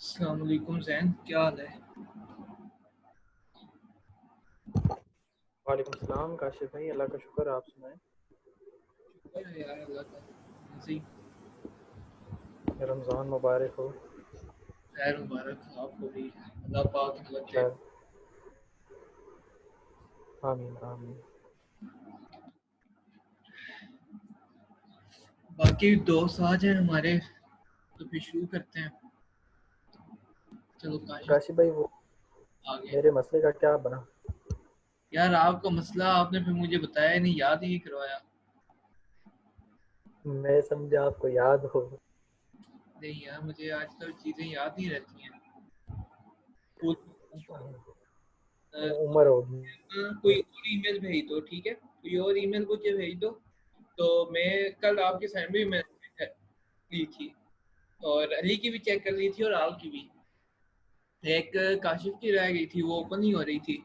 अस्सलाम वालेकुम ज़ैन, क्या हाल है? वालेकुम सलाम काशिफ भाई, अल्लाह का शुक्र। आप सुनाएं। शुक्र है यार अल्लाह का। जी, रमज़ान मुबारक हो। खैर मुबारक हो आपको भी। अल्लाह पाक हिम्मत दे। खैर, आमीन आमीन। बाकी दोस्त आज हैं हमारे, तो फिर शुरू करते हैं। चलो काशिफ काशिफ भाई, वो आ गए। मेरे मसले का क्या बना? यार आपका मसला आपने फिर मुझे बताया नहीं, याद ही नहीं करवाया। मैं समझा आपको याद हो। नहीं यार, मुझे आजकल चीज़ें याद नहीं रहती हैं। कोई उम्र होगी। कोई और ईमेल भेज दो, ठीक है? कोई और ईमेल मुझे भेज दो। तो मैं कल आपके साइड में मैंने ली थी, और अली की भी चेक कर ली थी और आप की भी। एक काशिफ की रह गई थी, वो ओपन नहीं हो रही थी।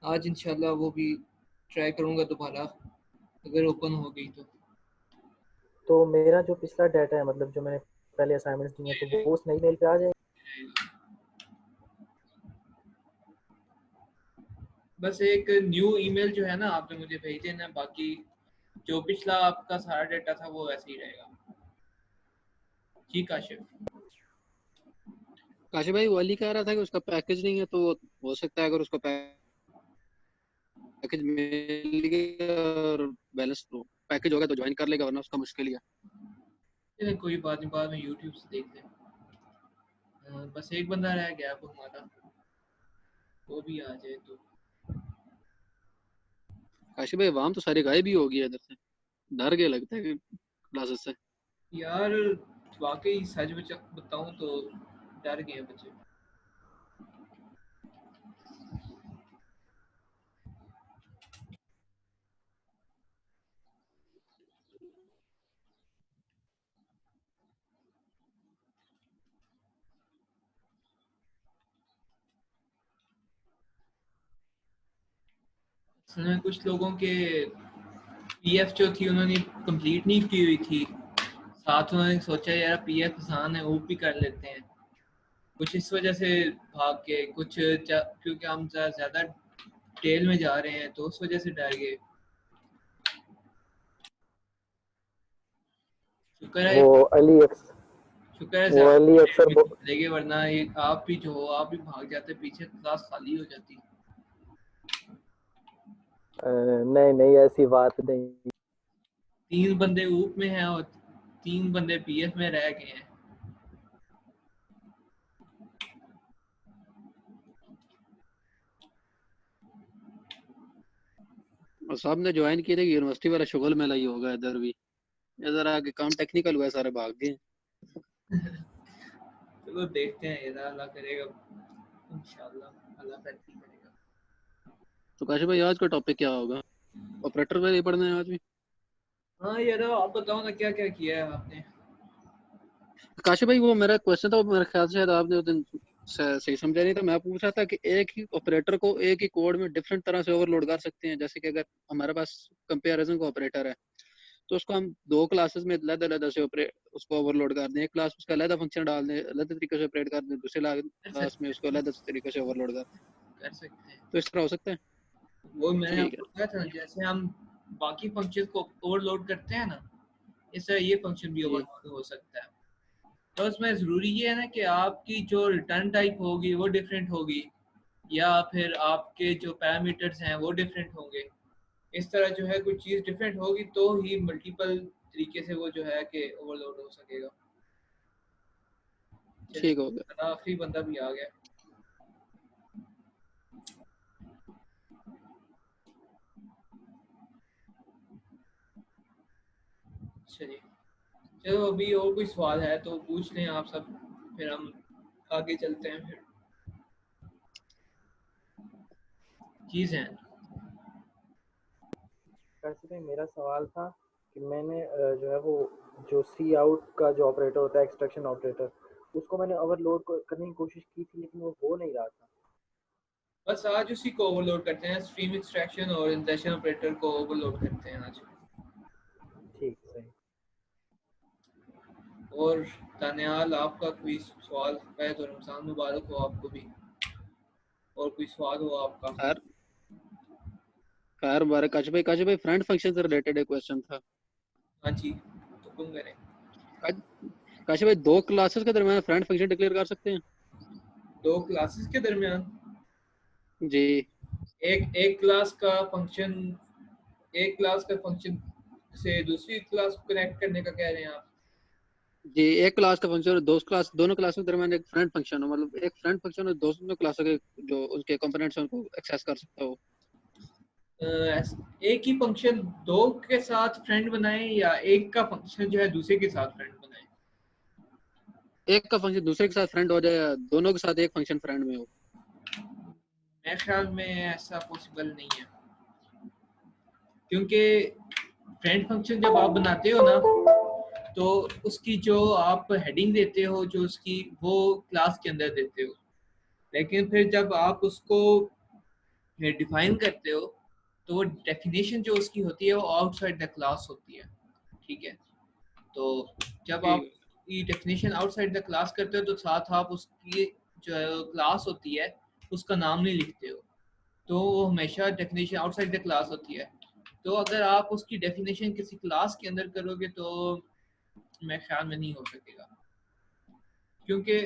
आज इंशाल्लाह वो भी ट्राई करूंगा दोबारा, अगर ओपन हो गई तो। तो मेरा जो पिछला डाटा है, मतलब जो मैंने पहले असाइनमेंट्स दी हैं, तो वो उस नई मेल पे आ जाए। बस एक न्यू ईमेल जो है ना आपने मुझे भेज देना, बाकी जो पिछला आपका सारा डाटा था वो वैसे ही रहेगा। जी काशिफ। काशिफ भाई, वो अली कह रहा था कि उसका पैकेज नहीं है, तो हो सकता है अगर उसको पैकेज मिल गया और बैलेंस तो पैकेज होगा तो ज्वाइन कर लेगा, वरना उसका मुश्किल ही है। चलिए कोई बात नहीं, बाद में यूट्यूब से देखते हैं। बस एक बंदा रह गया अब हमारा, वो भी आ जाए तो। काशिफ भाई, वाम तो सारी गायब ही हो गई है इधर से। डर गया लगता है कि क्लासेस से। यार वाकई सच बताऊं तो डर गए हैं बच्चे। असल में कुछ लोगों के पीएफ जो थी उन्होंने कंप्लीट नहीं की हुई थी। साथ उन्होंने सोचा यार पीएफ आसान है, वो भी कर लेते हैं। कुछ इस वजह से भाग के, कुछ क्योंकि हम ज़्यादा डिटेल में जा रहे हैं तो उस वजह से डर गए। शुक्र है, वो अली अक्स शुक्र है वो ज़्यादा अली डिटेल अक्सर में नहीं चलेंगे, वरना ये आप भी जो हो आप भी भाग जाते, पीछे क्लास खाली हो जाती। नहीं नहीं, ऐसी बात नहीं। 3 बंदे ऊप में हैं और 3 बंदे पीएफ में रह गए हैं। और साहब ने ज्वाइन किया था कि यूनिवर्सिटी वाला शुगल मेला ही होगा इधर भी। इधर आके काम टेक्निकल हुआ है, सारे भाग गए। चलो देखते हैं, ये अल्लाह करेगा इंशाल्लाह, अल्लाह तरक्की करेगा। तो काशिफ भाई, आज का टॉपिक क्या होगा? ऑपरेटर वाले पढ़ना है आज भी? हाँ यार, आप बताओ ना क्या क्या किया है आपने। काशिफ भाई, वो मेरा क्वेश्चन था, वो मेरे ख्याल से शायद आपने उस दिन सही समझा नहीं था। मैं पूछ रहा था कि एक ही ऑपरेटर को एक ही कोड में डिफरेंट तरह से ओवरलोड कर सकते हैं। जैसे कि अगर हमारे पास कंपेरिजन का ऑपरेटर है, तो उसको हम दो क्लासेस में अलग-अलग से ऑपरेट उसको ओवरलोड कर दें। एक क्लास उसका अलग फंक्शन डाल दें, अलग तरीके से ऑपरेट कर दें, दूसरे कर क्लास सकते में हैं, उसको अलग तरीके से ओवरलोड कर दें। कर सकते हैं। तो इस तरह हो सकता है। वो मैंने ठीक है। आपको बताया था ना, जैसे हम बाकी फंक्शन को ओवरलोड करते हैं ना, इस तरह ये फंक्शन भी जी। ओवरलोड हो सकता है। तो उसमें ज़रूरी ये है ना कि आपकी जो रिटर्न टाइप होगी वो डिफरेंट होगी, या फिर आपके जो पैरामीटर्स हैं वो डिफरेंट होंगे। इस तरह जो है कुछ चीज़ डिफरेंट होगी तो ही मल्टीपल तरीके से वो जो है कि ओवरलोड हो सकेगा। ठीक हो चलिए गया। आखिरी बंदा भी आ गया। चलिए, चलो अभी और कोई सवाल है तो पूछ लें आप सब, फिर हम आगे चलते हैं फिर। चीज़ है। काशिफ भाई, मेरा सवाल था कि मैंने जो है वो जो सी आउट का जो ऑपरेटर होता है, एक्सट्रैक्शन ऑपरेटर, उसको मैंने ओवरलोड करने की कोशिश की थी, लेकिन वो हो नहीं रहा था। बस आज उसी को ओवरलोड करते हैं, स्ट्रीम एक्सट्रैक्शन और इंजेक्शन ऑपरेटर को ओवरलोड करते हैं आज। ठीक, सही। और तानियाल, आपका कोई सवाल है तो रमजान मुबारक हो आपको भी, और कोई सवाल हो आपका? खैर खैर मुबारक काश भाई फ्रेंड फंक्शन से रिलेटेड एक क्वेश्चन था। हाँ जी, तो तुम करें। काश भाई 2 क्लासेस के दरमियान फ्रेंड फंक्शन डिक्लेयर कर सकते हैं? 2 क्लासेस के दरमियान जी एक क्लास का फंक्शन, एक क्लास का फंक्शन से दूसरी क्लास को कनेक्ट करने का कह रहे हैं आप? जी, एक क्लास का फंक्शन और दोनों क्लासों के दरमियान एक फ्रेंड फंक्शन हो, मतलब एक फ्रेंड फंक्शन और दोनों क्लासों के जो उनके कंपोनेंट्स हैं उनको एक्सेस कर सकता हो। एक ही फंक्शन दो के साथ फ्रेंड बनाए, या एक का फंक्शन जो है दूसरे के साथ फ्रेंड बनाए? एक का फंक्शन दूसरे के साथ फ्रेंड हो जाए या दोनों के साथ एक फंक्शन फ्रेंड में हो। मेरे ख्याल में ऐसा पॉसिबल नहीं है, क्योंकि फ्रेंड फंक्शन जब आप बनाते हो ना, तो उसकी जो आप हेडिंग देते हो, जो उसकी वो क्लास के अंदर देते हो, लेकिन फिर जब आप उसको डिफाइन करते हो तो वो डेफिनेशन जो उसकी होती है वो आउटसाइड द क्लास होती है, ठीक है? तो जब आप ठीक ये डेफिनेशन आउटसाइड द क्लास करते हो तो साथ आप उसकी जो क्लास होती है उसका नाम नहीं लिखते हो, तो वो हमेशा डेफिनेशन आउटसाइड द क्लास होती है। तो अगर आप उसकी डेफिनेशन किसी क्लास के अंदर करोगे तो मेरे ख्याल में नहीं हो सकेगा, क्योंकि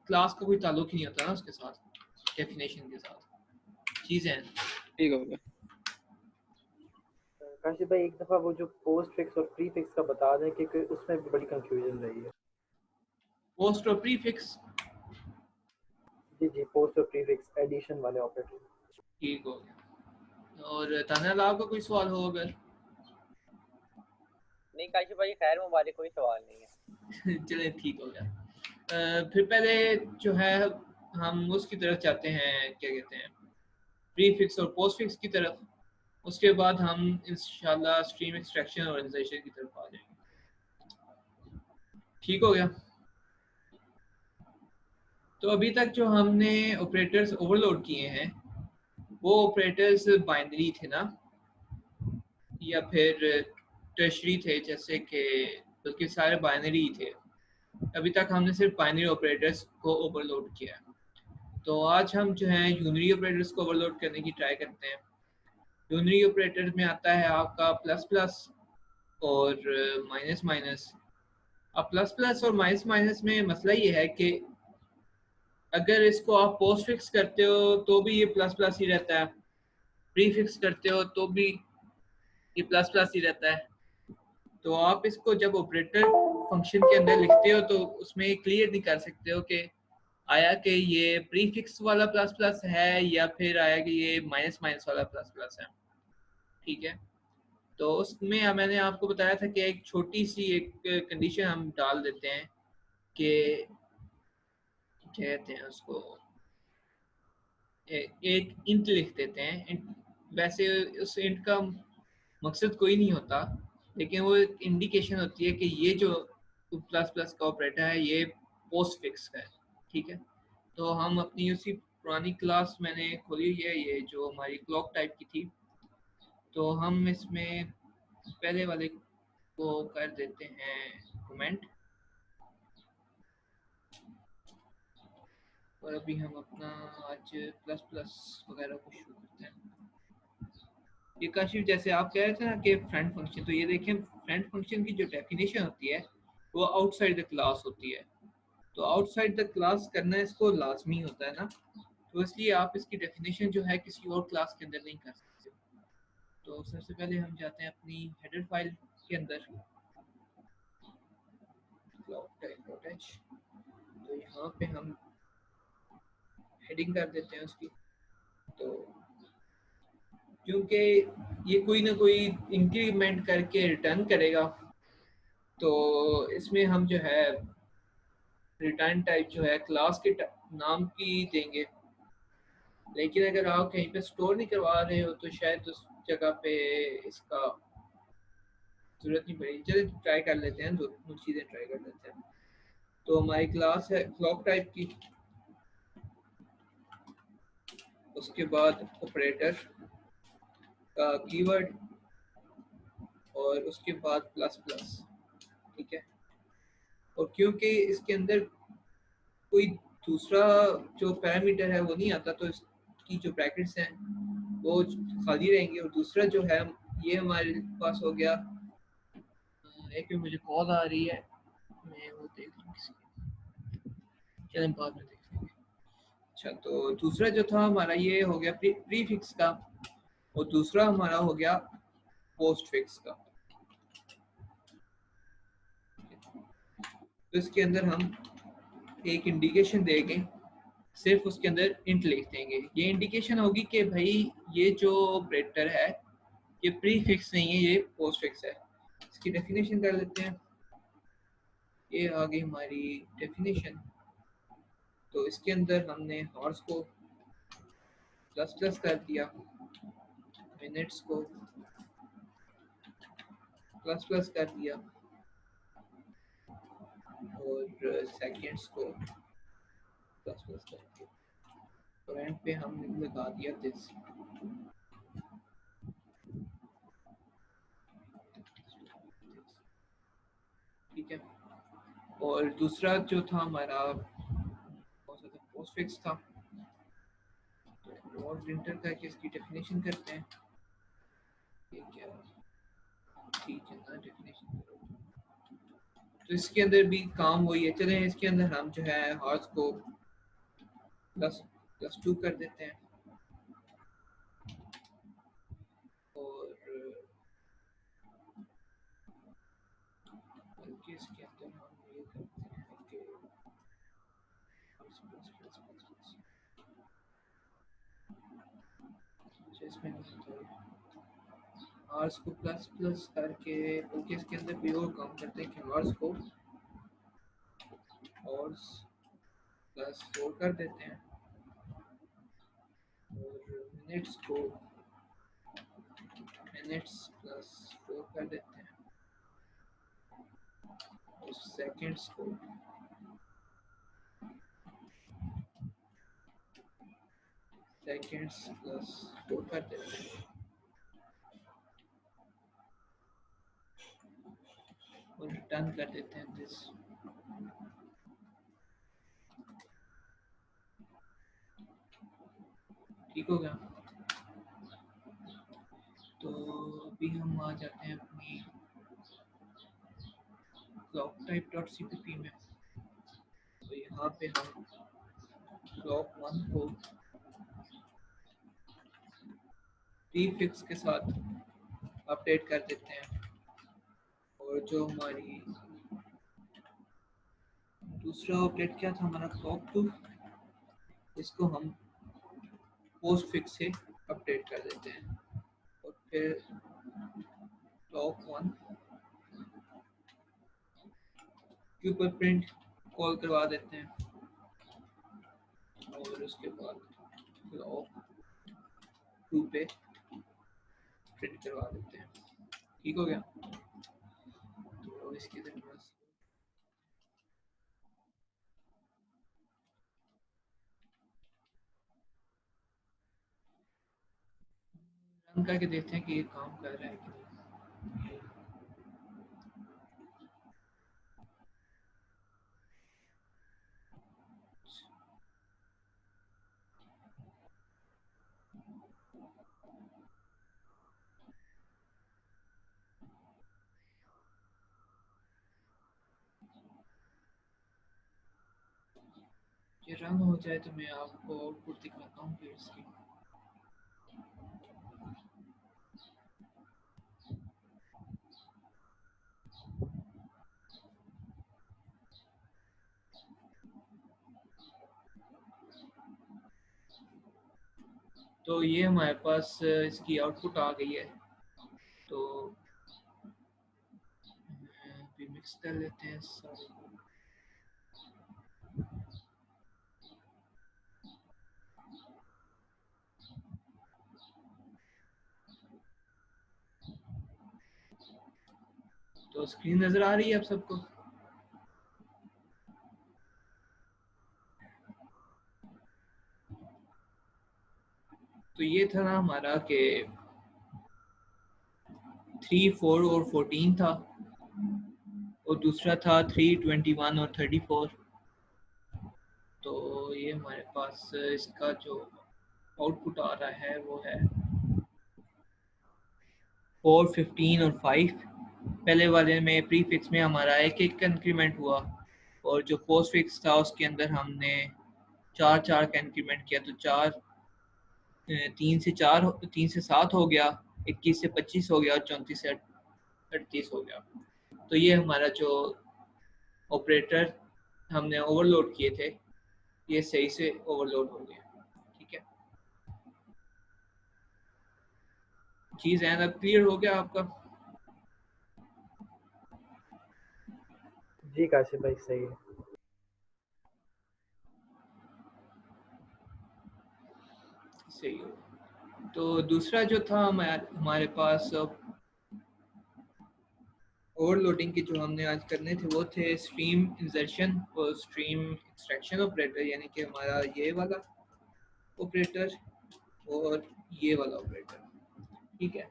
क्लास का कोई ताल्लुक ही नहीं होता ना उसके साथ, डेफिनेशन के साथ चीज़ें हैं। ठीक हो गया। काशिफ भाई एक दफ़ा वो जो पोस्ट फिक्स और प्री फिक्स का बता दें कि उसमें भी बड़ी कंफ्यूजन रही है। पोस्ट और प्रीफिक्स, जी जी, पोस्ट और प्री फिक्स एडिशन वाले ऑपरेटर। ठीक हो गया। और तान्या आपका कोई सवाल हो अगर? नहीं काशिफ भाई खैर मुबारक, कोई सवाल नहीं है। चले ठीक हो गया। फिर पहले जो है हम उसकी तरफ जाते हैं, क्या कहते हैं, प्रीफिक्स और पोस्टफिक्स की तरफ। उसके बाद हम इंशाल्लाह स्ट्रीम एक्सट्रैक्शन और इनिशिएशन की तरफ आ जाएंगे। ठीक हो गया। तो अभी तक जो हमने ऑपरेटर्स ओवरलोड किए हैं वो ऑपरेटर्स बाइनरी थे ना, या फिर टर्शरी थे, जैसे कि बल्कि सारे बाइनरी ही थे। अभी तक हमने सिर्फ बाइनरी ऑपरेटर्स को ओवरलोड किया है। तो आज हम जो है यूनरी ऑपरेटर्स को ओवरलोड करने की ट्राई करते हैं। यूनरी ऑपरेटर्स में आता है आपका प्लस प्लस और माइनस माइनस। अब प्लस प्लस और माइनस माइनस में मसला ये है कि अगर इसको आप पोस्ट फिक्स करते हो तो भी ये प्लस प्लस ही रहता है, प्री फिक्स करते हो तो भी ये प्लस प्लस ही रहता है। तो आप इसको जब ऑपरेटर फंक्शन के अंदर लिखते हो तो उसमें क्लियर नहीं कर सकते हो कि आया कि ये प्री फिक्स वाला प्लस प्लस है या फिर आया कि ये माइनस माइनस वाला प्लस प्लस है, ठीक है? तो उसमें मैंने आपको बताया था कि एक छोटी सी एक कंडीशन हम डाल देते हैं कि क्या कहते हैं उसको, एक इंट लिख देते हैं। वैसे उस इंट का मकसद कोई नहीं होता, लेकिन वो एक इंडिकेशन होती है कि ये जो प्लस प्लस का ऑपरेटर है ये पोस्ट फिक्स है, ठीक है? तो हम अपनी उसी पुरानी क्लास मैंने खोली हुई है, ये जो हमारी क्लॉक टाइप की थी, तो हम इसमें पहले वाले को कर देते हैं कमेंट, और अभी हम अपना आज प्लस प्लस वगैरह को शुरू करते हैं। ये काशिफ जैसे आप कह रहे थे ना कि फ्रेंड फंक्शन, तो ये देखें फ्रेंड फंक्शन की जो डेफिनेशन होती है वो आउटसाइड द क्लास होती है। तो आउटसाइड द क्लास करना इसको लाजमी होता है ना, तो इसलिए आप इसकी डेफिनेशन जो है किसी और क्लास के अंदर नहीं कर सकते। तो सबसे पहले हम जाते हैं अपनी हेडर फाइल के अंदर, तो यहाँ पे हम हेडिंग कर देते हैं उसकी। तो क्योंकि ये कोई ना कोई इंक्रीमेंट करके रिटर्न करेगा, तो इसमें हम जो है रिटर्न टाइप जो है क्लास के नाम की देंगे। लेकिन अगर आप कहीं पे स्टोर नहीं करवा रहे हो तो शायद उस जगह पे इसका जरूरत नहीं पड़ेगी। चलिए ट्राई कर लेते हैं, दो चीज़ें ट्राई कर लेते हैं। तो हमारी क्लास है क्लॉक टाइप की, उसके बाद ऑपरेटर का कीवर्ड और उसके बाद प्लस प्लस, ठीक है? और क्योंकि इसके अंदर कोई दूसरा जो पैरामीटर है वो नहीं आता, तो इसकी जो ब्रैकेट्स हैं वो खाली रहेंगे। और दूसरा जो है ये हमारे पास हो गया, एक में मुझे कॉल आ रही है, मैं वो देख लूँ किसी, चलें बाद में देख लेंगे। अच्छा, तो दूसरा जो था हमारा ये हो गया प्री फिक्स का, और दूसरा हमारा हो गया पोस्ट फिक्स का। तो इसके अंदर हम एक इंडिकेशन देंगे, सिर्फ उसके अंदर इंट लिख देंगे। ये इंडिकेशन होगी कि भाई ये जो ऑपरेटर है ये प्री फिक्स नहीं है, ये पोस्ट फिक्स है। इसकी डेफिनेशन कर लेते हैं। ये आ गई हमारी डेफिनेशन। तो इसके अंदर हमने हॉर्स को प्लस प्लस कर दिया, मिनट्स को प्लस प्लस कर दिया, और सेकंड्स को प्लस प्लस कर दिया, और एंड पे हमने लगा दिया दिस। ठीक है। और दूसरा जो था हमारा पोस्ट फिक्स था, तो और प्रिंटर का इसकी डेफिनेशन करते हैं। ये क्या, ठीक है ना, डेफिनेशन करो। तो इसके अंदर भी काम वही है। चलें इसके अंदर हम जो है हॉर्स को प्लस 2 कर देते हैं, और बल्कि इसके अंदर हम ये करते हैं कि इसमें हॉर्स को प्लस प्लस करके, बल्कि इसके अंदर भी और काम करते हैं कि हॉर्स को हॉर्स प्लस 4 कर देते हैं, और मिनट्स को मिनट्स प्लस 4 कर देते हैं, और सेकंड्स को सेकंड्स प्लस 4 कर देते हैं, और रिटर्न कर देते हैं दिस। ठीक हो गया। तो अभी हम आ जाते हैं अपनी clock type.cpp में। तो यहाँ पे हम clock 1 को प्रीफिक्स के साथ अपडेट कर देते हैं, और जो हमारी दूसरा अपडेट क्या था हमारा clock 2, इसको हम पोस्ट फिक्स से अपडेट कर देते हैं, और फिर clock 1 के ऊपर प्रिंट कॉल करवा देते हैं, और उसके बाद clock 2 पे प्रिंट करवा देते हैं। ठीक हो गया। तो इसके अंदर बस रन करके देखते हैं कि ये काम कर रहा है कि नहीं। ये रन हो जाए तो मैं आपको आउटपुट दिखाता हूँ फिर इसकी। तो ये हमारे पास इसकी आउटपुट आ गई है। तो अभी मिक्स कर लेते हैं सारे को। तो स्क्रीन नजर आ रही है आप सबको? तो ये था ना हमारा कि 3, 4 और 14 था, और दूसरा था 321 और 34। तो ये हमारे पास इसका जो आउटपुट आ रहा है वो है 4, 15 और 5। पहले वाले में प्रीफिक्स में हमारा एक एक इंक्रीमेंट हुआ, और जो पोस्ट फिक्स था उसके अंदर हमने 4 4 का इंक्रीमेंट किया, तो 4 3 से 4 3 से 7 हो गया, 21 से 25 हो गया और 34 से 38 हो गया। तो ये हमारा जो ऑपरेटर हमने ओवरलोड किए थे ये सही से ओवरलोड हो गया। ठीक है, चीज़ है ना, क्लियर हो गया आपका? जी काशिफ भाई सही है। सही हो। तो दूसरा जो था हमारे पास ओवरलोडिंग के जो हमने आज करने थे वो थे स्ट्रीम इंसर्शन और स्ट्रीम एक्सट्रैक्शन ऑपरेटर, यानी कि हमारा ये वाला ऑपरेटर और ये वाला ऑपरेटर। ठीक है,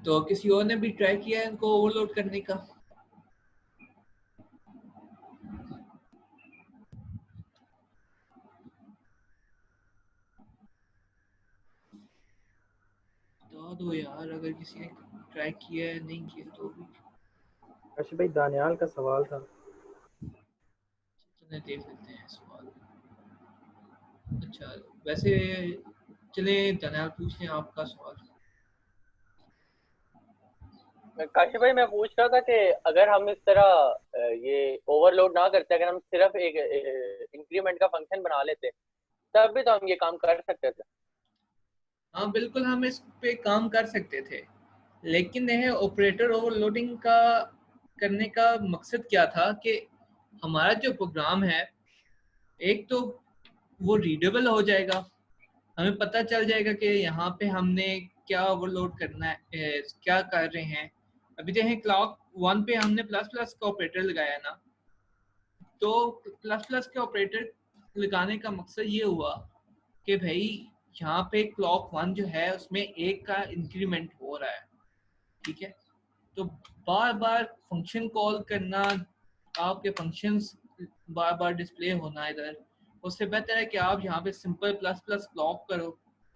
तो किसी और ने भी ट्राई किया है इनको ओवरलोड करने का? बता दो यार अगर किसी ने ट्राई किया है, नहीं किया तो भी काशिफ भाई दानियाल का सवाल था। चलें देख लेते हैं सवाल। अच्छा वैसे चले दनियाल पूछ लें आपका सवाल। काशिफ भाई मैं पूछ रहा था कि अगर हम इस तरह ये ओवरलोड ना करते, अगर हम सिर्फ एक इंक्रीमेंट का फंक्शन बना लेते तब भी तो हम ये काम कर सकते थे। हाँ बिल्कुल, हम इस पे काम कर सकते थे, लेकिन यह ऑपरेटर ओवरलोडिंग का करने का मकसद क्या था कि हमारा जो प्रोग्राम है एक तो वो रीडेबल हो जाएगा, हमें पता चल जाएगा कि यहाँ पे हमने क्या ओवरलोड करना है, क्या कर रहे हैं। अभी देखें क्लॉक 1 पे हमने प्लस प्लस का ऑपरेटर लगाया ना, तो प्लस प्लस के ऑपरेटर लगाने का मकसद ये हुआ कि भाई यहाँ पे क्लॉक 1 जो है उसमें 1 का इंक्रीमेंट हो रहा है। ठीक है, तो बार बार फंक्शन कॉल करना, आपके फंक्शंस बार बार डिस्प्ले होना इधर, उससे बेहतर है कि आप यहाँ पे सिंपल प्लस प्लस क्लॉक करो।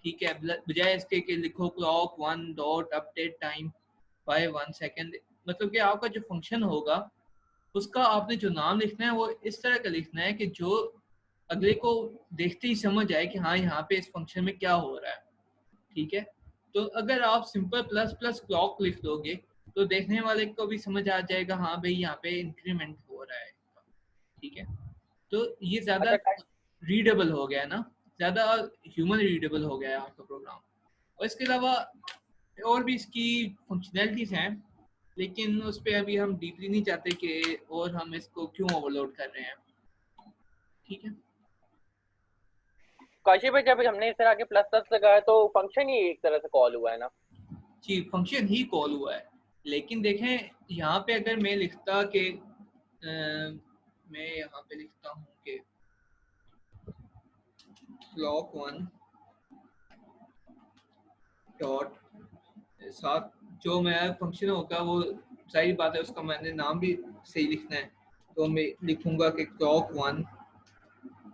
ठीक है, बजाय इसके कि लिखो clock 1 dot update time by 1 second, मतलब कि आपका जो फंक्शन होगा उसका आपने जो नाम लिखना है वो इस तरह का लिखना है कि जो अगले को देखते ही समझ आए कि हाँ यहाँ पे इस फंक्शन में क्या हो रहा है। ठीक है, तो अगर आप सिंपल प्लस प्लस क्लॉक लिख दोगे तो देखने वाले को भी समझ आ जाएगा हाँ भाई यहाँ पे इंक्रीमेंट हो रहा है। ठीक है, तो ये ज़्यादा अच्छा रीडेबल हो गया ना, ज़्यादा ह्यूमन रीडेबल हो गया है आपका प्रोग्राम। और इसके अलावा और भी इसकी फंक्शनैलिटीज़ हैं, लेकिन उस पर अभी हम डीपली नहीं चाहते कि और हम इसको क्यों ओवरलोड कर रहे हैं। ठीक है, काशिफ भाई जब हमने इस तरह के प्लस प्लस लगाया तो फंक्शन ही एक तरह से कॉल हुआ है ना। जी फंक्शन ही कॉल हुआ है, लेकिन देखें यहाँ पे अगर मैं लिखता कि मैं यहाँ पे लिखता हूँ कि क्लॉक 1 डॉट साथ जो मेरा फंक्शन होगा वो सही बात है उसका मैंने नाम भी सही लिखना है, तो मैं लिखूंगा कि clock 1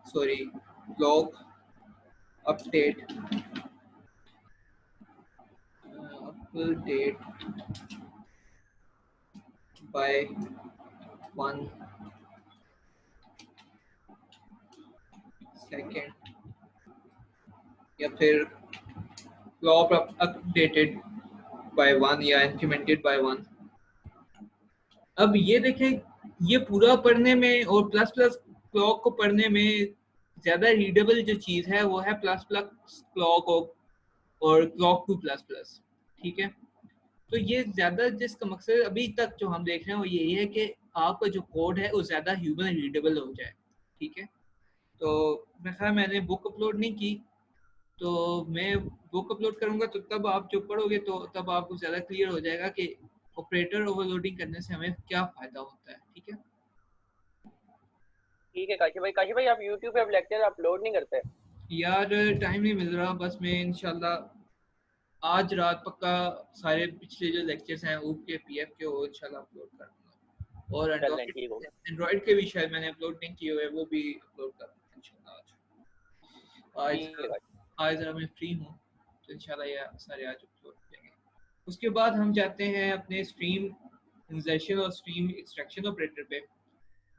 sorry clock update update bye 1 second, या फिर क्लॉक अपडेटेड बाय 1 या इंक्रीमेंटेड बाय 1। अब ये देखें, ये पूरा पढ़ने में और प्लस प्लस क्लॉक को पढ़ने में ज़्यादा रीडेबल जो चीज़ है वो है प्लस प्लस क्लॉक और क्लॉक टू प्लस प्लस। ठीक है, तो ये ज़्यादा जिसका मकसद अभी तक जो हम देख रहे हैं वो यही है कि आपका जो कोड है वो ज़्यादा ह्यूमन रीडेबल हो जाए। ठीक है, तो मैं ख्याल मैंने बुक अपलोड नहीं की, तो मैं बुक अपलोड करूंगा तो तब आप जो पढ़ोगे तो तब आपको ज़्यादा क्लियर हो जाएगा कि ऑपरेटर ओवरलोडिंग करने से हमें क्या फ़ायदा होता है। ठीक है, ठीक है काशिफ भाई आप यूट्यूब पे अब लेक्चर अपलोड नहीं करते? यार टाइम नहीं मिल रहा, बस मैं इंशाल्लाह आज रात पक्का सारे पिछले जो लेक्चर्स हैं ऊप के पीएफ के वो इंशाल्लाह अपलोड कर दूंगा, और चलें ठीक होगा। एंड्रॉइड के भी शायद मैंने अपलोड नहीं किए हुए, वो भी अपलोड कर दूंगा इंशाल्लाह आज। ठीक है। आज जरा मैं फ्री हूँ तो इंशाल्लाह ये सारे आज अपलोड करेंगे। उसके बाद हम जाते हैं अपने स्ट्रीम इंजर्शन और स्ट्रीम एक्सट्रैक्शन ऑपरेटर पे।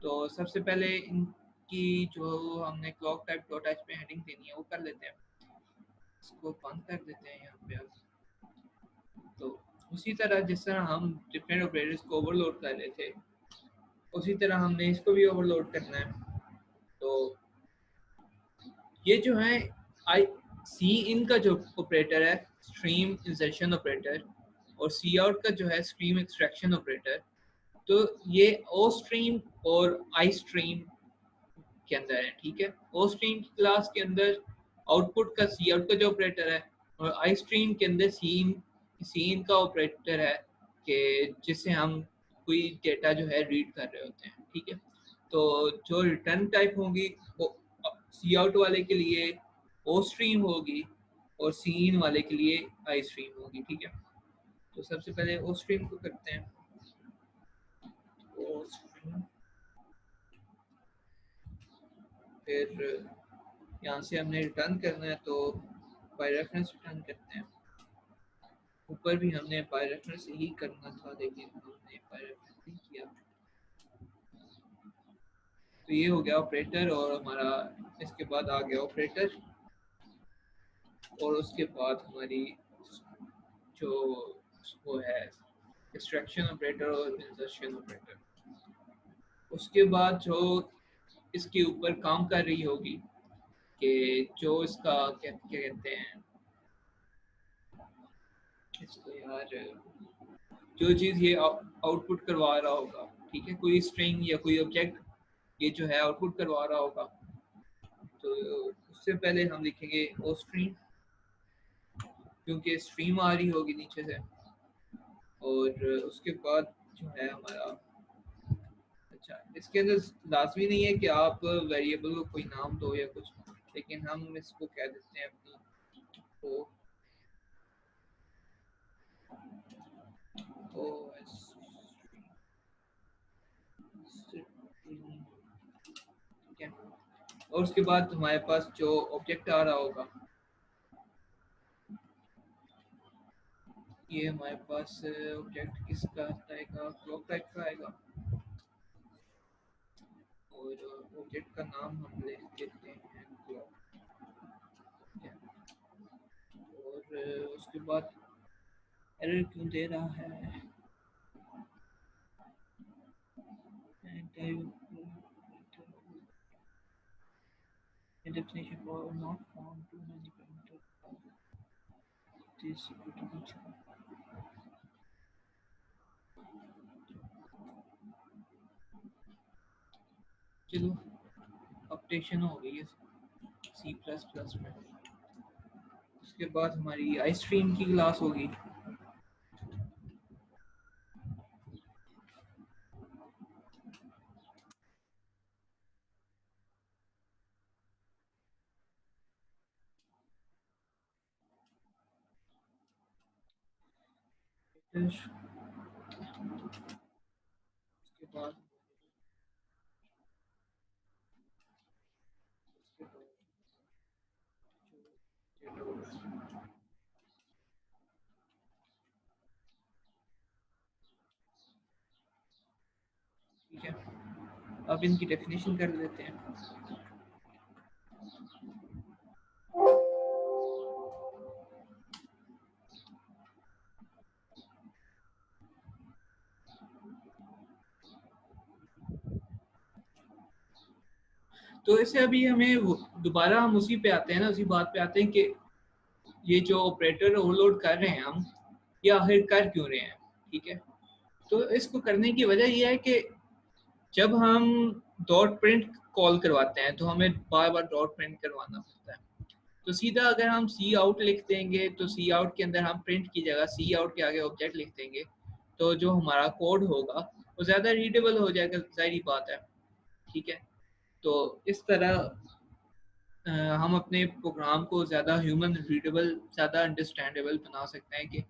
तो सबसे पहले इनकी जो हमने क्लॉक टाइप डॉट एच पे हेडिंग देनी है वो कर लेते हैं, इसको बंद कर देते हैं यहाँ पे। तो उसी तरह जिस तरह हम डिफरेंट ऑपरेटर्स को ओवरलोड कर रहे थे उसी तरह हमने इसको भी ओवरलोड करना है। तो ये जो है आई सी इन का जो ऑपरेटर है स्ट्रीम इंसर्शन ऑपरेटर, और सी आउट का जो है स्ट्रीम एक्सट्रैक्शन ऑपरेटर, तो ये ओ स्ट्रीम और आई स्ट्रीम के अंदर है। ठीक है, ओ स्ट्रीम की क्लास के अंदर आउटपुट का सी आउट का जो ऑपरेटर है, और आई स्ट्रीम के अंदर सी इन का ऑपरेटर है कि जिससे हम कोई डेटा जो है रीड कर रहे होते हैं। ठीक है, तो जो रिटर्न टाइप होगी वो सी आउट वाले के लिए ओ स्ट्रीम होगी और सी इन वाले के लिए आई स्ट्रीम होगी। ठीक है, तो सबसे पहले ओ स्ट्रीम को करते हैं। ओ स्ट्रीम, फिर यहाँ से हमने रिटर्न करना है तो बाय रेफरेंस रिटर्न करते हैं। ऊपर भी हमने बाय रेफरेंस ही करना था लेकिन हमने बाय रेफरेंस नहीं किया। तो ये हो गया ऑपरेटर, और हमारा इसके बाद आ गया ऑपरेटर, और उसके बाद हमारी जो वो है एक्सट्रैक्शन ऑपरेटर और इंसर्शन ऑपरेटर। उसके बाद जो इसके ऊपर काम कर रही होगी कि जो इसका क्या कहते हैं इसको यार, जो चीज़ ये आउटपुट करवा रहा होगा, ठीक है, कोई स्ट्रिंग या कोई ऑब्जेक्ट ये जो है आउटपुट करवा रहा होगा, तो उससे पहले हम लिखेंगे ओ स्ट्रीम, क्योंकि स्ट्रीम आ रही होगी नीचे से। और उसके बाद जो है हमारा, अच्छा इसके अंदर लाजमी नहीं है कि आप वेरिएबल को कोई नाम दो या कुछ, लेकिन हम इसको कह देते हैं अपनी ओ ठीक है। और उसके बाद हमारे पास जो ऑब्जेक्ट आ रहा होगा ये हमारे पास ऑब्जेक्ट किसका आएगा, क्लॉक टाइप का आएगा, और ऑब्जेक्ट का नाम हम ले देते हैं क्लॉक। और उसके बाद एरर क्यों दे रहा है, definition for not found too many parameters this चलो अपडेशन हो गई है C++ में। उसके बाद हमारी आई स्ट्रीम की क्लास होगी। उसके बाद ठीक है, अब इनकी डेफिनेशन कर देते हैं। तो इसे अभी हमें दोबारा हम उसी पे आते हैं ना, उसी बात पे आते हैं कि ये जो ऑपरेटर ओवरलोड कर रहे हैं हम, ये आखिर कर क्यों रहे हैं। ठीक है, तो इसको करने की वजह यह है कि जब हम डॉट प्रिंट कॉल करवाते हैं तो हमें बार बार डॉट प्रिंट करवाना पड़ता है। तो सीधा अगर हम सी आउट लिख देंगे तो सी आउट के अंदर हम प्रिंट की जगह सी आउट के आगे ऑब्जेक्ट लिख देंगे, तो जो हमारा कोड होगा वो ज़्यादा रीडेबल हो जाएगा, जाहिर बात है। ठीक है, तो इस तरह हम अपने प्रोग्राम को ज़्यादा ह्यूमन रीडेबल, ज़्यादा अंडरस्टैंडेबल बना सकते हैं कि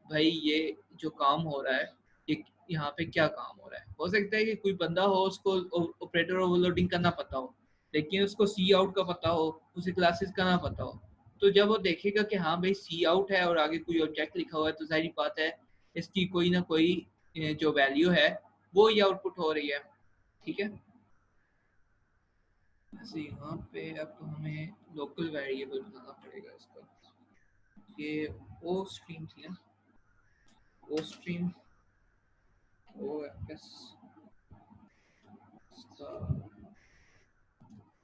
भाई ये जो काम हो रहा है ये यहाँ पे क्या काम हो रहा है। हो सकता है कि कोई बंदा हो उसको ऑपरेटर ओवरलोडिंग का ना पता हो, लेकिन उसको सी आउट का पता हो, उसे क्लासेस का ना पता हो। तो जब वो देखेगा कि हाँ भाई सी आउट है और आगे कोई ऑब्जेक्ट लिखा हुआ है, तो जाहिर बात है इसकी कोई ना कोई जो वैल्यू है वो ही आउटपुट हो रही है। ठीक है, ऐसे यहाँ पे अब तो हमें लोकल वेरिएबल बनाना पड़ेगा इसका। ये ओ स्ट्रीम थी ना, ostream O F S, इसका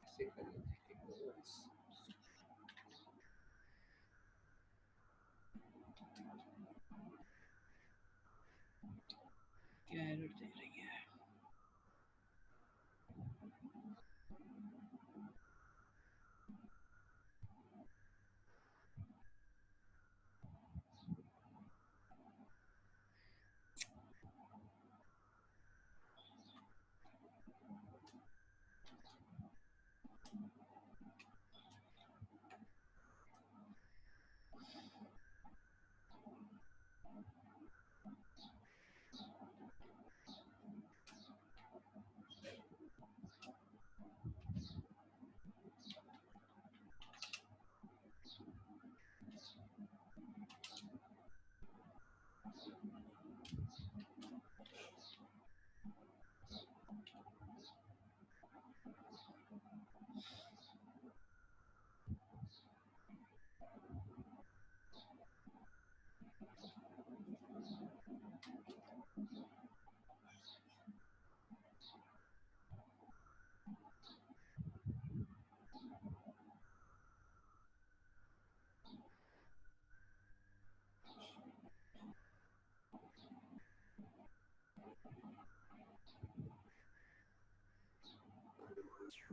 ऐसे कर लेते हैं OS। क्या एरर दे रही है?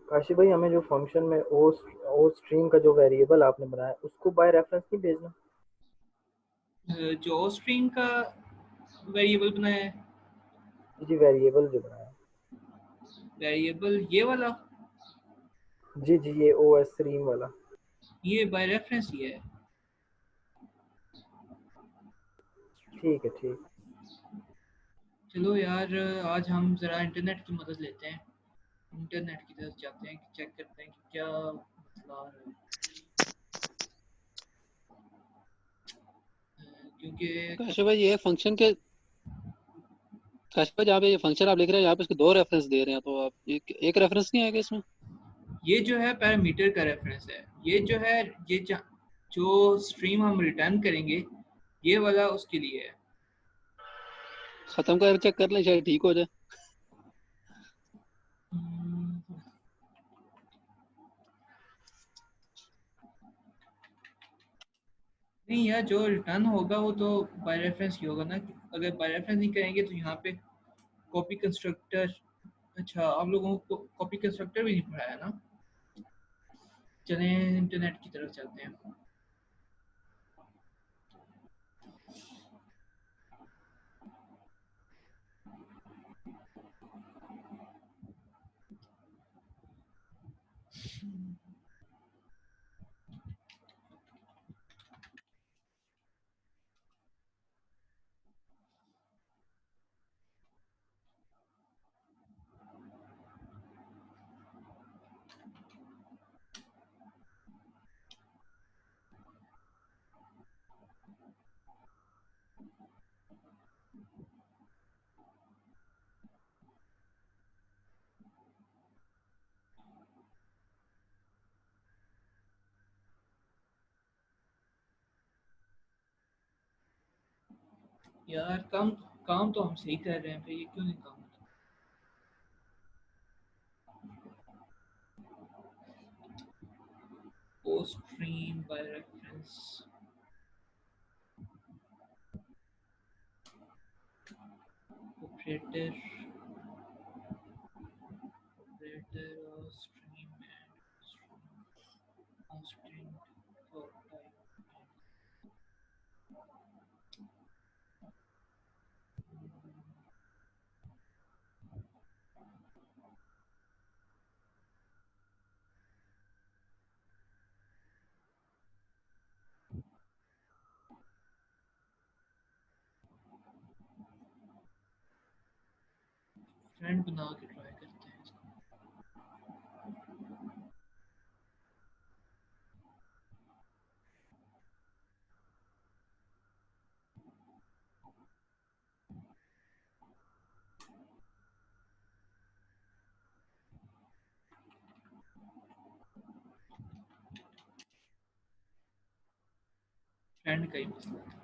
काशी भाई, हमें जो फंक्शन में ओ स्ट्रीम का जो वेरिएबल आपने बनाया उसको बाय रेफरेंस नहीं भेजना? जो ओ स्ट्रीम का वेरिएबल बनाया है, जी, वेरिएबल जो बनाया। वेरिएबल ये वाला, जी जी, ये ओ स्ट्रीम वाला। ये बाय रेफरेंस ही है। ठीक है, ठीक। चलो यार, आज हम ज़रा इंटरनेट की मदद लेते हैं, इंटरनेट की तरफ जाते हैं, चेक करते हैं कि क्या मसला आ रहा है। क्योंकि काशिफ भाई ये फंक्शन के, काशिफ भाई जहाँ पे ये फंक्शन आप लिख रहे हैं यहाँ पे इसके 2 रेफरेंस दे रहे हैं, तो आप एक रेफरेंस नहीं आएगा इसमें? ये जो है पैरामीटर का रेफरेंस है, ये जो है ये जो स्ट्रीम हम रिटर्न करेंगे ये वाला उसके लिए है। खत्म कर चेक कर लें, शायद ठीक हो जाए। नहीं यार, जो रिटर्न होगा वो तो बाय रेफरेंस ही होगा ना। अगर बाय रेफरेंस नहीं करेंगे तो यहाँ पे कॉपी कंस्ट्रक्टर, अच्छा आप लोगों को कॉपी कंस्ट्रक्टर भी नहीं पढ़ाया ना। चलें इंटरनेट की तरफ चलते हैं। यार काम काम तो हम सही कर रहे हैं, फिर ये क्यों नहीं काम होता? Post stream by reference operator, operator stream and stream for type. Friend बना के ट्राई करते हैं इसको। फ्रेंड का ही मसला था।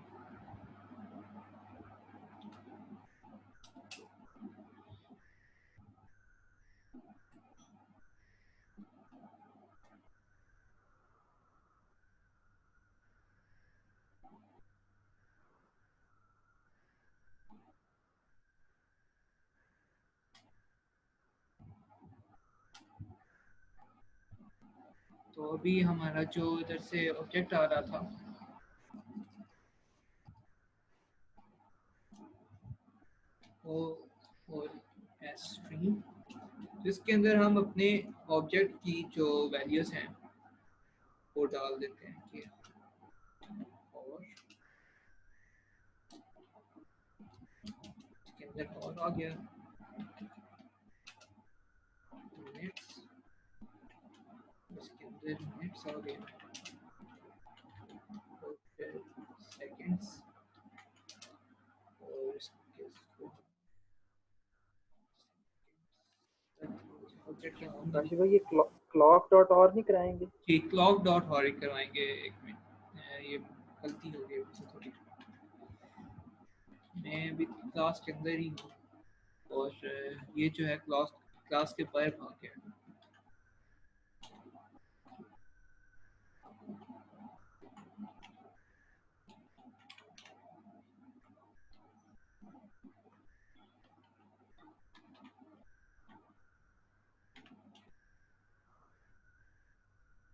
तो अभी हमारा जो इधर से ऑब्जेक्ट आ रहा था वो और स्ट्रीम, जिसके अंदर हम अपने ऑब्जेक्ट की जो वैल्यूज हैं वो डाल देते हैं कि और इसके अंदर और आ गया मिनट्स, इसके अंदर मिनट्स आ गए और फिर सेकंड्स और इसके ऑब्जेक्ट के ऑन काशिफ भाई ये क्लॉक डॉट और नहीं कराएंगे? जी क्लॉक डॉट हॉरी करवाएंगे। एक मिनट, ये गलती हो गई मुझसे थोड़ी, मैं अभी क्लास के अंदर ही हूँ और ये जो है क्लास के बाहर भाग गया।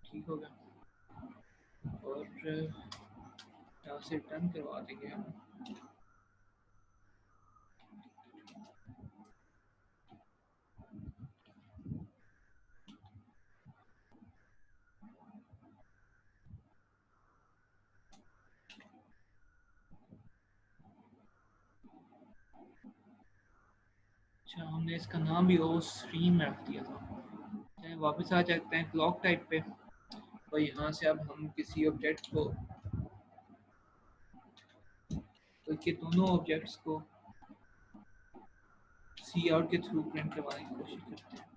ठीक हो गया और यहाँ से टर्न करवा देंगे हम। अच्छा, हमने इसका नाम भी ओ स्ट्रीम रख दिया था। वापस आ जाते हैं क्लॉक टाइप पे और यहाँ से अब हम किसी ऑब्जेक्ट को, बल्कि दोनों ऑब्जेक्ट्स को सी आउट के थ्रू प्रिंट करवाने की कोशिश करते हैं।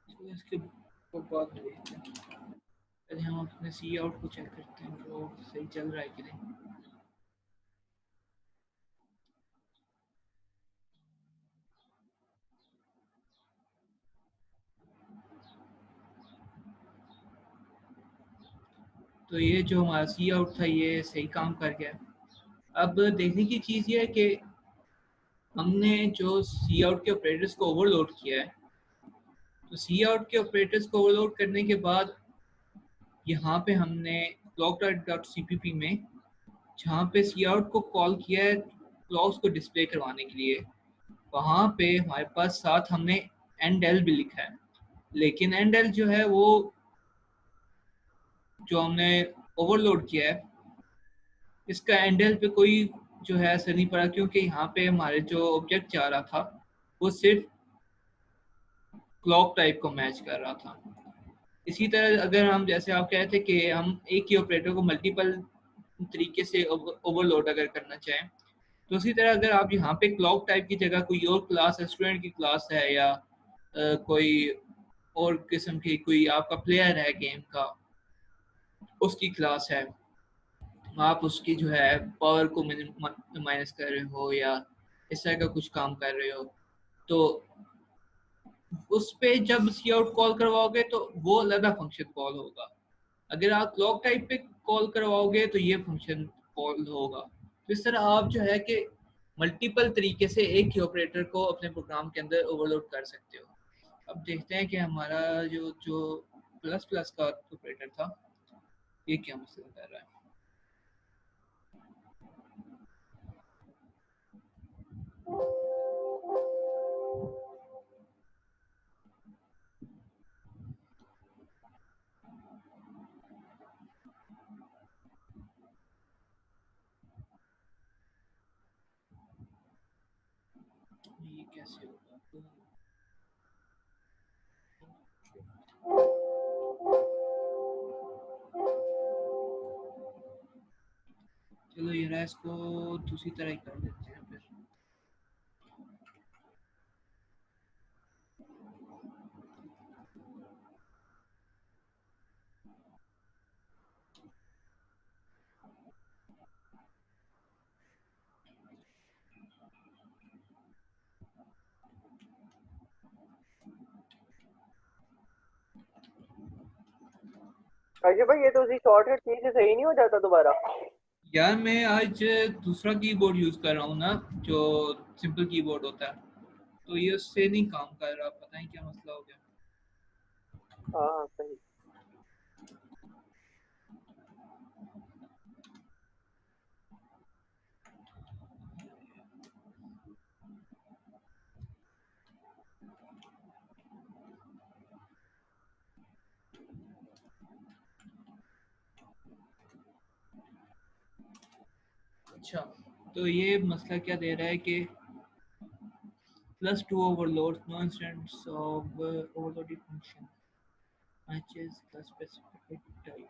तो इसके बाद देखते हैं, पहले हम अपने सी आउट को चेक करते हैं कि वो सही चल रहा है कि नहीं। तो ये जो हमारा सी आउट था ये सही काम कर गया। अब देखने की चीज़ ये है कि हमने जो सी आउट के ऑपरेटर्स को ओवरलोड किया है तो सी आउट के ऑपरेटर्स को ओवरलोड करने के बाद यहाँ पे हमने clock.cpp में जहाँ पे सी आउट को कॉल किया है क्लॉक्स को डिस्प्ले करवाने के लिए, वहाँ पे हमारे पास साथ हमने एंड भी लिखा है, लेकिन एंड जो है वो जो हमने ओवरलोड किया है इसका एंड पे कोई जो है असर नहीं पड़ा, क्योंकि यहाँ पे हमारे जो ऑब्जेक्ट जा रहा था वो सिर्फ क्लॉक टाइप को मैच कर रहा था। इसी तरह अगर हम जैसे आप कह रहे थे कि हम एक ही ऑपरेटर को मल्टीपल तरीके से ओवरलोड अगर करना चाहें, तो उसी तरह अगर आप यहाँ पे क्लॉक टाइप की जगह कोई और क्लास है, स्टूडेंट की क्लास है या कोई और किस्म की कोई आपका प्लेयर है गेम का उसकी क्लास है, आप उसकी जो है पावर को माइनस कर रहे हो या इस तरह का कुछ काम कर रहे हो, तो उस पे जब सी आउट कॉल करवाओगे तो वो अलग फंक्शन कॉल होगा। अगर आप क्लॉक टाइप पे कॉल करवाओगे तो ये फंक्शन कॉल होगा। तो इस तरह आप जो है कि मल्टीपल तरीके से एक ही ऑपरेटर को अपने प्रोग्राम के अंदर ओवरलोड कर सकते हो। अब देखते हैं कि हमारा जो जो प्लस प्लस का ऑपरेटर था ये क्या मसला कर रहा है। ये कैसे होगा? चलो ये रहा, इसको दूसरी तरह ही कर देते हैं फिर। काशिफ भाई ये तो उसी शॉर्टकट की से सही नहीं हो जाता दोबारा? यार मैं आज दूसरा कीबोर्ड यूज कर रहा हूँ ना, जो सिंपल कीबोर्ड होता है, तो ये उससे नहीं काम कर रहा, पता नहीं क्या मसला हो गया। हाँ सही। अच्छा, तो ये मसला क्या दे रहा है कि +2 overload, no instance of overloaded function matches the specified type.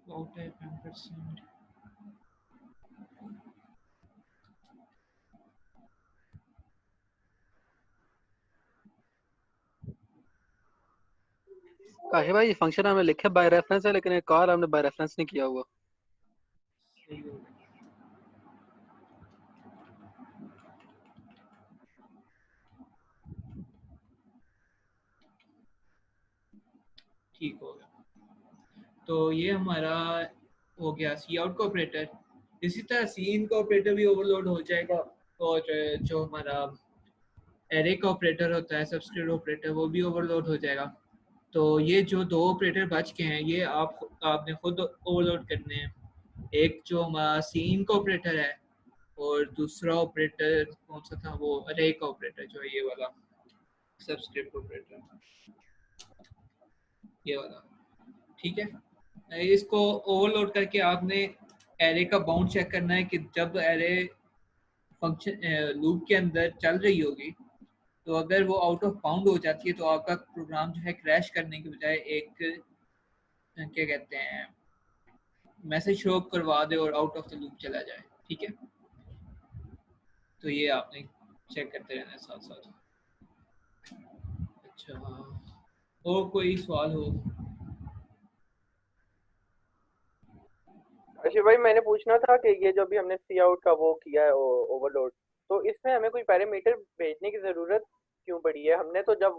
Cloud type ampersand. Kashif भाई ये फंक्शन हमने लिखा बाय रेफरेंस है, लेकिन एक कॉल हमने बाय रेफरेंस नहीं किया हुआ। सही हो गया। ठीक हो गया। तो ये हमारा हो गया सी आउट का ऑपरेटर। इसी तरह सी इन का ऑपरेटर भी ओवरलोड हो जाएगा, और जो हमारा एरे का ऑपरेटर होता है, सबस्क्रिप्ट ऑपरेटर, वो भी ओवरलोड हो जाएगा। तो ये जो दो ऑपरेटर बच के हैं ये आपने खुद ओवरलोड करने हैं। एक जो हमारा सीन का ऑपरेटर है और दूसरा ऑपरेटर कौन सा था, वो अरे का ऑपरेटर जो है ये वाला सबस्क्रिप्ट ऑपरेटर, ये वाला। ठीक है, इसको ओवरलोड करके आपने एरे का बाउंड चेक करना है कि जब एरे फंक्शन लूप के अंदर चल रही होगी तो अगर वो आउट ऑफ बाउंड हो जाती है तो आपका प्रोग्राम जो है क्रैश करने के बजाय एक क्या कहते हैं मैसेज शो करवा दे और आउट ऑफ द लूप चला जाए। ठीक है, तो ये आपने चेक करते रहना साथ साथ। अच्छा, और कोई सवाल हो? काशिफ भाई मैंने पूछना था कि ये जो भी हमने सी आउट का वो किया है ओवरलोड, तो इसमें हमें कोई पैरामीटर भेजने की जरूरत क्यों पड़ी है? हमने तो जब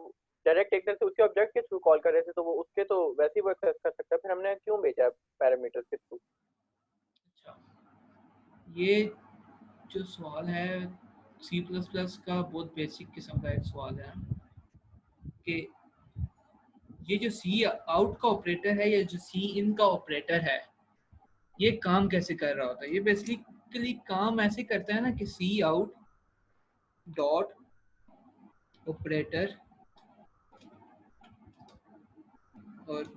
डायरेक्ट एक तरह से उसके ऑब्जेक्ट के थ्रू कॉल कर रहे थे, तो वो उसके तो वैसे ही वो एक्सेस कर सकता है, फिर हमने क्यों भेजा पैरामीटर्स के थ्रू? अच्छा, ये जो सवाल है C++ का बहुत बेसिक किस्म का एक सवाल है कि ये जो सी आउट का ऑपरेटर है या जो सी इन का ऑपरेटर है, ये काम कैसे कर रहा होता है? ये बेसिकली काम ऐसे करता है ना कि सी आउट डॉट ऑपरेटर और